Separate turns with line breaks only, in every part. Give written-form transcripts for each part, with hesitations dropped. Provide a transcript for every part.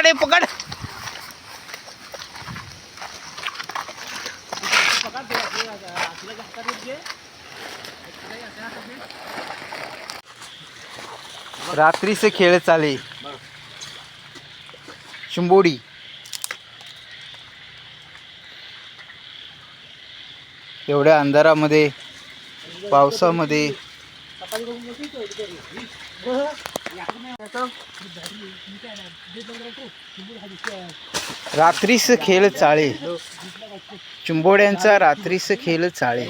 पकड हे पकड. रात्रीचे खेळ चाले चिंबोडी. एवढ्या अंधारामध्ये पावसामध्ये रात्रीच खेळ चाळे. चिंबोड्यांचा रात्रीच खेळ चाळे.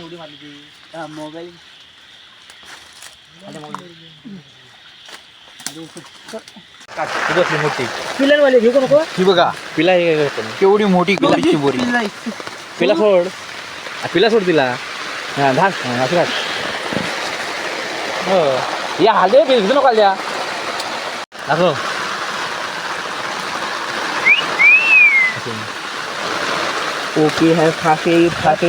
मोठी
पिलांवाले घेऊ का नको.
ही बघा
पिला
केवढी मोठी चिंबोरी.
पिला सोड, पिला सोड तिला. हा घास असं घास. हो या हालदे घेऊ नको द्या दाखव.
ओके है फाके फाके.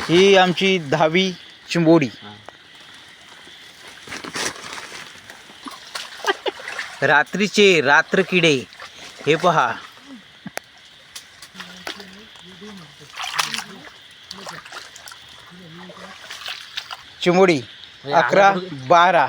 ही आमची 10वी चिंबोडी. रात्रीचे रात्र किडे हे पहा. चिंबोडी 11-12.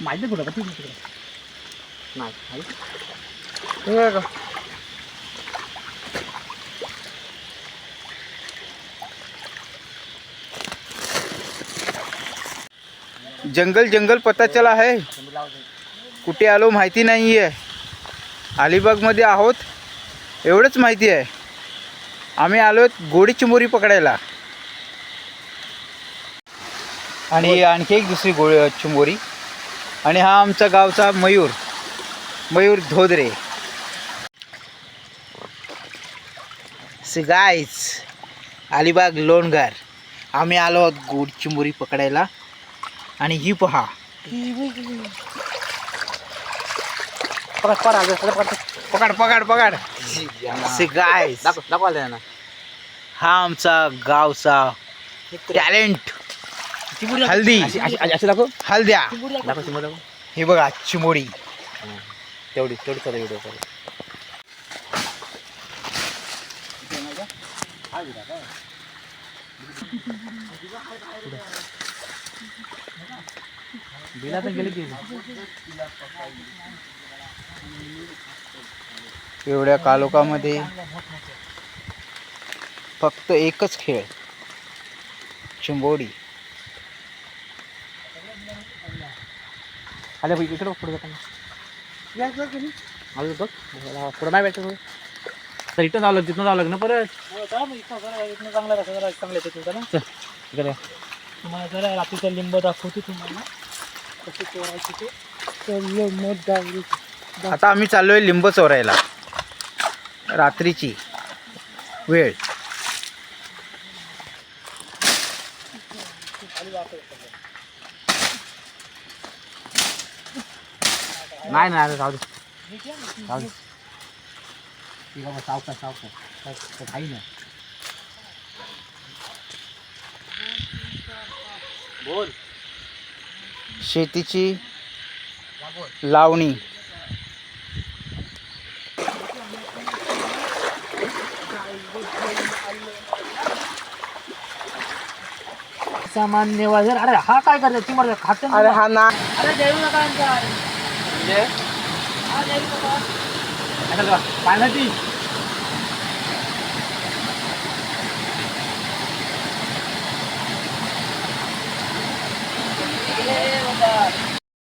माहिती कुठं का तिकडे नाही.
जंगल जंगल पता चला है. कुठे आलो माहिती नाही आहे. अलिबागमध्ये आहोत एवढंच माहिती आहे. आम्ही आलो गोडी चिंबोरी पकडायला. आणि आणखी एक दुसरी चिंबोरी. आणि हा आमचा गावचा मयूर धोदरे. गाईस अलिबाग लोणगार आम्ही आलो आहोत गोड चिंबोरी पकडायला. आणि ही पहा पकड पकड पकड. गाईस
दाखवा ना.
हा आमचा गावचा टॅलेंट. हल्दी
अशी दाखव.
हल्द्या
दाखव चिंबोरी दाखव.
हे बघा चिंबोरी.
तेवढी चालू व्हिडिओ चालू. बिला तर गेली की
एवढ्या कालोखामध्ये फक्त एकच खेळ चिंबोडी.
आले भाई इकडे पुढे जाताना आलो बघ पुढं नाही भेटत. तर इथं जावं लागतं तिथं जावं लागलं परत.
चांगलं तुम्हाला जरा रात्रीचा लिंब दाखवतो तुम्हाला कसं चोरायचं ते.
आता आम्ही चाललोय लिंब चोरायला. रात्रीची वेळ.
नाही नाही जाऊ दे जाऊ दे. सावकाश काही नाही. बोल.
शेतीची लावणी.
सामान्य वाजर. अरे हा काय करतो चिमर खात.
अरे हा ना.
अरे देऊ नका
म्हणजे
हा देऊ नका.
पाण्याची